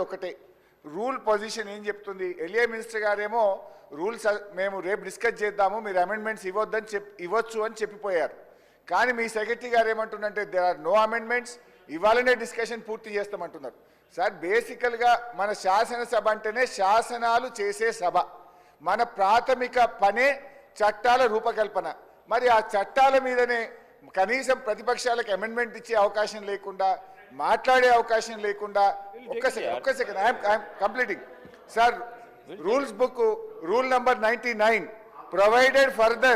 ఒకటే rule position ఏం చెప్తుంది ఎల్ఏ మినిస్టర్ గారేమో రూల్స్ మేము రేపు డిస్కస్ చేద్దాము మీరు అమెండ్మెంట్స్ ఇవ్వచ్చు అని చెప్పిపోయారు కానీ మీ సెక్రటరీ గారు ఏమంటున్నంటే దేర్ ఆర్ నో అమెండ్మెంట్స్ ఇవాళనే డిస్కషన్ పూర్తి చేస్తామంటున్నారు సార్ బేసికల్గా మన శాసనసభ అంటేనే శాసనాలు చేసే సభ మన ప్రాథమిక పనే చట్టాల రూపకల్పన మరి ఆ చట్టాల మీదనే కనీసం ప్రతిపక్షాలకు అమెండ్మెంట్ ఇచ్చే అవకాశం లేకుండా మాట్లాడే అవకాశం లేకుండా ఒక్క second I'm completing sir rules book rule number 99 provided further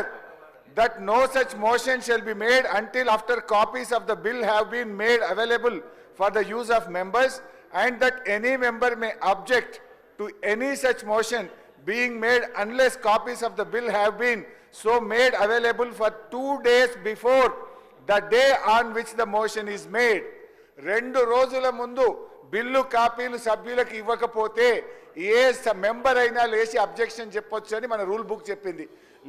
that no such motion shall be made until after copies of the bill have been made available for the use of members and that any member may object to any such motion being made unless copies of the bill have been so made available for 2 days before the day on which the motion is made. 2 రోజుల ముందు bill కాపీలు సభ్యులకు ఇవ్వకపోతే a member అయినా లేచి objection చెప్పొచ్చు అని మన రూల్ బుక్ చెప్పింది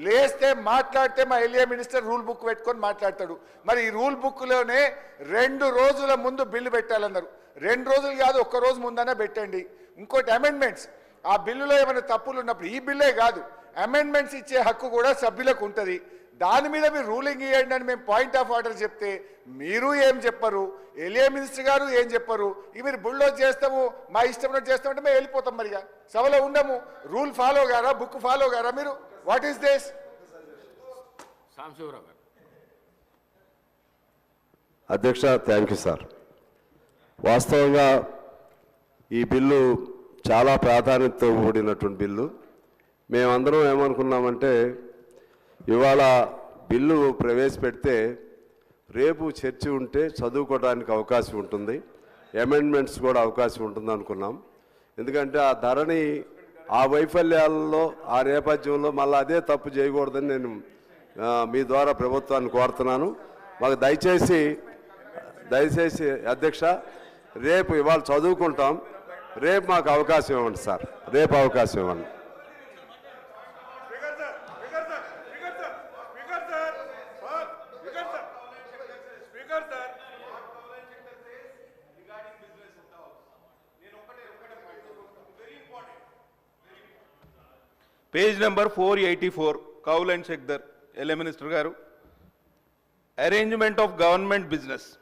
లేస్తే మాట్లాడితే మా ఎల్ఏ మినిస్టర్ రూల్ బుక్ పెట్టుకొని మాట్లాడతాడు మరి ఈ రూల్ బుక్లోనే 2 రోజుల ముందు బిల్లు పెట్టాలన్నారు 2 రోజులు కాదు 1 రోజు ముందనే పెట్టండి ఇంకోటి అమెండ్మెంట్స్ ఆ బిల్లులో ఏమైనా తప్పులు ఉన్నప్పుడు ఈ బిల్లే కాదు అమెండ్మెంట్స్ ఇచ్చే హక్కు కూడా సభ్యులకు ఉంటుంది దాని మీద మీరు రూలింగ్ ఇవ్వండి అని మేము పాయింట్ ఆఫ్ ఆర్డర్ చెప్తే మీరు ఏం చెప్పరు ఎల్ఏ మినిస్టర్ గారు ఏం చెప్పరు ఇవి మీరు బుల్డోజ్ చేస్తాము మా ఇష్టం చేస్తామంటే మేము వెళ్ళిపోతాం మరిగా సభలో ఉండము రూల్ ఫాలో గారా బుక్ ఫాలో గారా మీరు వాట్ ఈస్ దిస్ అధ్యక్ష థ్యాంక్ యూ సార్ వాస్తవంగా ఈ బిల్లు చాలా ప్రాధాన్యతతో కూడినటువంటి బిల్లు మేమందరం ఏమనుకున్నామంటే ఇవాళ బిల్లు ప్రవేశపెడితే రేపు చర్చ ఉంటే చదువుకోవడానికి అవకాశం ఉంటుంది అమెండ్మెంట్స్ కూడా అవకాశం ఉంటుంది అనుకున్నాం ఎందుకంటే ఆ ధరణి ఆ వైఫల్యాలలో ఆ నేపథ్యంలో మళ్ళీ అదే తప్పు చేయకూడదని నేను మీ ద్వారా ప్రభుత్వాన్ని కోరుతున్నాను మాకు దయచేసి అధ్యక్ష రేపు ఇవాళ చదువుకుంటాం రేపు మాకు అవకాశం ఇవ్వండి సార్ రేపు అవకాశం ఇవ్వండి page number 484 Kaul and Shakdher LA minister గారు arrangement of government business.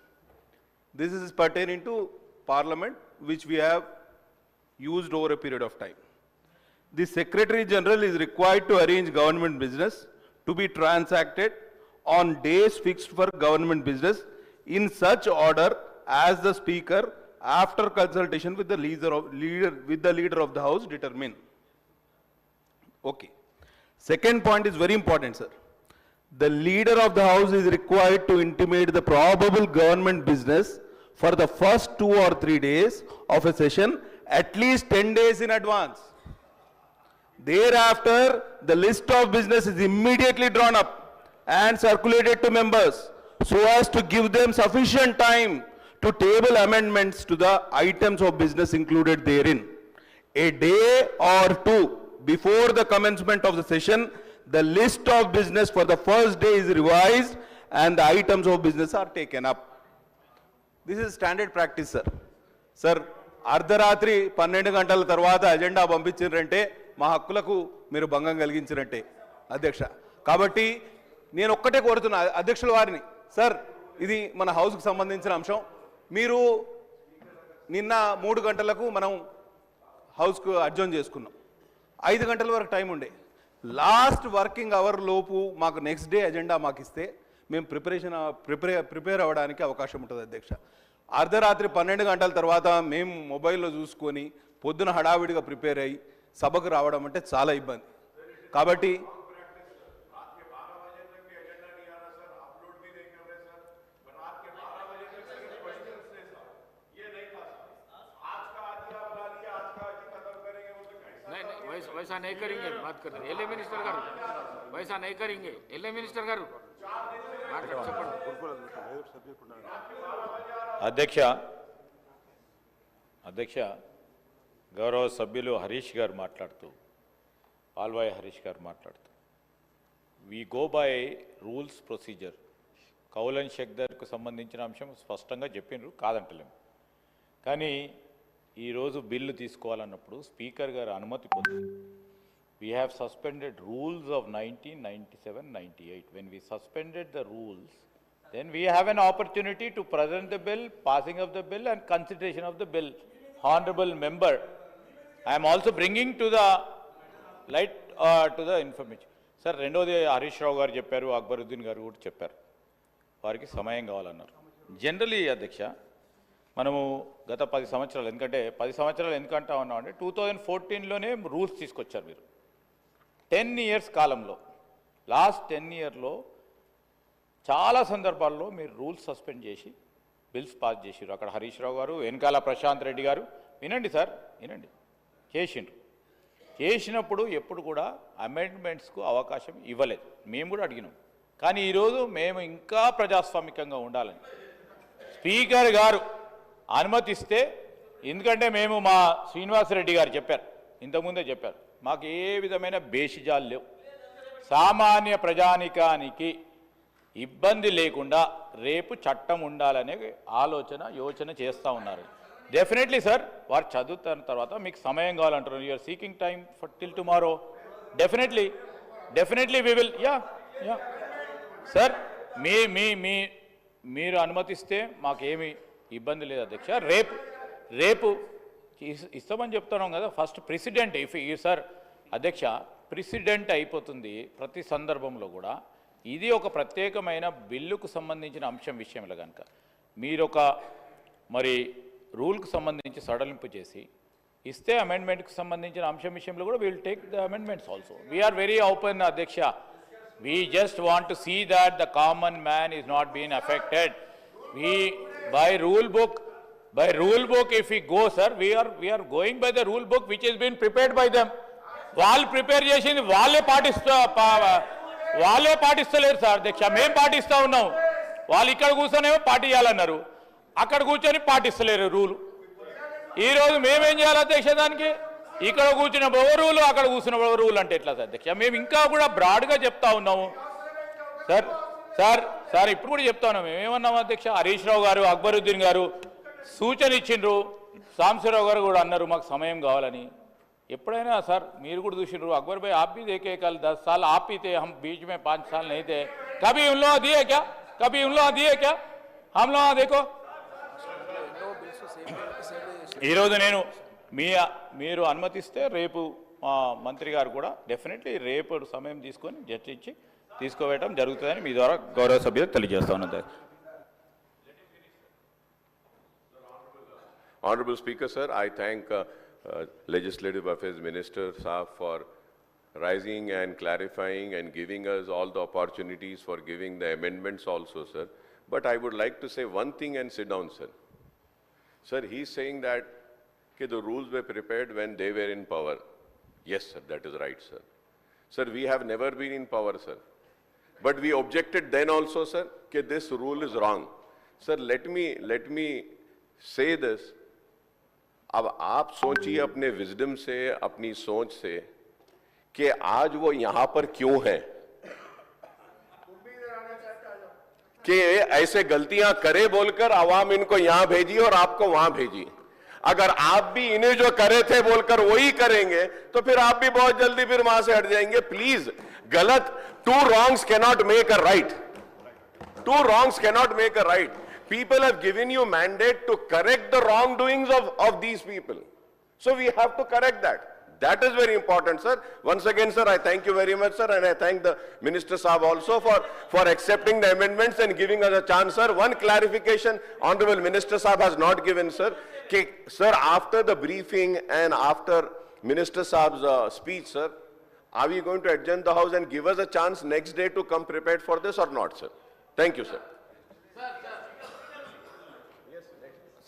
This is pertaining to Parliament, which we have used over a period of time. The Secretary General is required to arrange government business to be transacted on days fixed for government business in such order as the Speaker, after consultation with the leader of the House, determine. Okay. Second point is very important, sir. The leader of the House is required to intimate the probable government business for the first 2 or 3 days of a session at least 10 days in advance. Thereafter, the list of business is immediately drawn up and circulated to members so as to give them sufficient time to table amendments to the items of business included therein. A day or two before the commencement of the session, the list of business for the first day is revised and the items of business are taken up. This is standard practice, sir. Sir, అర్ధరాత్రి 12 గంటల తర్వాత agenda పంపించారంటే మా హక్కులకు మీరు భంగం కలిగించినట్టే అధ్యక్ష. కాబట్టి నేను ఒక్కటే కోరుతున్నా అధ్యక్షుల వారిని, సార్ ఇది మన హౌస్కి సంబంధించిన అంశం. మీరు నిన్న 3 గంటలకు మనం హౌస్కు అడ్జర్న్ చేసుకున్నాం. 5 గంటల వరకు టైం ఉండే. లాస్ట్ వర్కింగ్ అవర్ లోపు మాకు నెక్స్ట్ డే అజెండా మాకు ఇస్తే మేము ప్రిపేర్ అవ్వడానికి అవకాశం ఉంటుంది అధ్యక్ష. అర్ధరాత్రి 12 గంటల తర్వాత మేము మొబైల్లో చూసుకొని పొద్దున హడావిడిగా ప్రిపేర్ అయ్యి సభకు రావడం అంటే చాలా ఇబ్బంది. కాబట్టి वैसा नहीं करेंगे बात करते एलए मिनिस्टर गारू वैसा नहीं करेंगे एलए मिनिस्टर गारू అధ్యక్ష గౌరవ సభ్యులు హరీష్ గారు మాట్లాడుతూ పాల్వాయి హరీష్ గారు మాట్లాడుతూ we go by rules procedure Kaul and షెక్దర్కు సంబంధించిన అంశం స్పష్టంగా చెప్పిండ్రు కాదంటలేము. కానీ ఈరోజు బిల్లు తీసుకోవాలన్నప్పుడు స్పీకర్ గారు అనుమతి పొంది we have suspended rules of 1997-98. When we suspended the rules, then we have an opportunity to present the bill, passing of the bill and consideration of the bill. Honorable member, I am also bringing to the light to the information. Sir, రెండోది హరీష్ రావు గారు చెప్పారు, అక్బరుద్దీన్ గారు కూడా చెప్పారు, వారికి సమయం కావాలన్నారు. Generally అధ్యక్ష, మనము గత 10 సంవత్సరాలు, ఎందుకంటే 10 సంవత్సరాలు ఎందుకంటా ఉన్నాం అంటే 2014లోనే రూల్స్ తీసుకొచ్చారు మీరు. 10 ఇయర్స్ కాలంలో, లాస్ట్ 10 ఇయర్లో చాలా సందర్భాల్లో మీరు రూల్స్ సస్పెండ్ చేసి బిల్స్ పాస్ చేసిరు. అక్కడ హరీష్ రావు గారు, వెనకాల ప్రశాంత్ రెడ్డి గారు, వినండి సార్, వినండి, చేసిండ్రు. చేసినప్పుడు ఎప్పుడు కూడా అమెండ్మెంట్స్కు అవకాశం ఇవ్వలేదు, మేము కూడా అడిగినాం. కానీ ఈరోజు మేము ఇంకా ప్రజాస్వామికంగా ఉండాలని స్పీకర్ గారు అనుమతిస్తే, ఎందుకంటే మేము మా శ్రీనివాసరెడ్డి గారు చెప్పారు, ఇంతకుముందే చెప్పారు, మాకు ఏ విధమైన బేషిజాలు లేవు, సామాన్య ప్రజానికానికి ఇబ్బంది లేకుండా రేపు చట్టం ఉండాలనే యోచన చేస్తూ ఉన్నారు. డెఫినెట్లీ సార్, వారు చదువుతున్న తర్వాత మీకు సమయం కావాలంటారు, you're seeking time for till tomorrow. Definitely we will, ya sir, మీరు అనుమతిస్తే మాకేమీ ఇబ్బంది లేదు అధ్యక్ష. రేపు ఇస్తామని చెప్తున్నాం కదా. ఫస్ట్ ప్రెసిడెంట్ సార్ అధ్యక్ష, ప్రెసిడెంట్ అయిపోతుంది ప్రతి సందర్భంలో కూడా. ఇది ఒక ప్రత్యేకమైన బిల్లుకు సంబంధించిన అంశం విషయంలో కనుక మీరొక మరి రూల్కు సంబంధించి సడలింపు చేసి ఇస్తే, అమెండ్మెంట్కి సంబంధించిన అంశం విషయంలో కూడా will take the amendments also. We're very open అధ్యక్ష. We just want to see that the common man is not being affected. By rule book, if we go, sir, we are going by the rule book which has been prepared by them. వాళ్ళు prepare చేసింది వాళ్ళే పాటిస్తలేరు sir అధ్యక్ష, మేము పాటిస్తూ ఉన్నాం. వాళ్ళు ఇక్కడ కూర్చొనేమో పాటియాలన్నారు, అక్కడ కూర్చొని పాటిస్తలేరు రూలు. ఈరోజు మేమేం చేయాలి అధ్యక్ష దానికి? ఇక్కడ కూర్చున్న రూలు, అక్కడ కూర్చున్న రూల్ అంటే ఎట్లా సార్ అధ్యక్ష? మేము ఇంకా కూడా బ్రాడ్గా చెప్తా ఉన్నాము సార్ ఇప్పుడు కూడా చెప్తా ఉన్నాము. మేమేమన్నాము అధ్యక్ష, హరీష్ రావు గారు, అక్బరుద్దీన్ గారు సూచన ఇచ్చిండ్రు, సాంబశివరావు గారు కూడా అన్నారు మాకు సమయం కావాలని. ఎప్పుడైనా సార్ మీరు కూడా చూసిండ్రు, అక్बर भाई आप भी देखे, कल 10 साल आप ही थे, हम बीच में 5 साल नहीं थे. कभी उन लोगों दिए क्या? हम लोग देखो. ఈరోజు నేను మీరు అనుమతిస్తే రేపు మంత్రి గారు కూడా డెఫినెట్లీ రేపు సమయం తీసుకొని చర్చించి తీసుకోవడం జరుగుతుందని మీ ద్వారా గౌరవ సభ్యులకు తెలియజేస్తా ఉన్నది. Honorable Speaker, sir, I thank Legislative Affairs Minister Saab for rising and clarifying and giving us all the opportunities for giving the amendments also, sir. But I would like to say one thing and sit down, sir. Sir, he's saying that the rules were prepared when they were in power. Yes, sir, that is right, sir. Sir, we have never been in power, sir. But we objected then also, sir, that this rule is wrong. Sir, let me say this. अब आप सोचिए अपने wisdom से, अपनी सोच से, कि आज वो यहां पर क्यों हैं, कि ऐसे गलतियां करे बोलकर आवाम इनको यहां भेजी और आपको वहां भेजी. अगर आप भी इन्हें जो करे थे बोलकर वही करेंगे तो फिर आप भी बहुत जल्दी फिर वहां से हट जाएंगे. प्लीज, गलत, two wrongs cannot make a right. Two wrongs cannot make a right. People have given you mandate to correct the wrongdoings of these people. So we have to correct that. That is very important, sir. Once again, sir, I thank you very much, sir, and I thank the Minister Saab also for accepting the amendments and giving us a chance, sir. One clarification, Honorable Minister Saab has not given, sir. Sir, after the briefing and after Minister Saab's speech, sir, are we going to adjourn the House and give us a chance next day to come prepared for this or not, sir? Thank you, sir.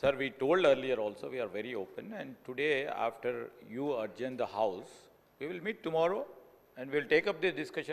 Sir, we told earlier also we are very open, and today after you adjourn the House, we will meet tomorrow and we'll take up this discussion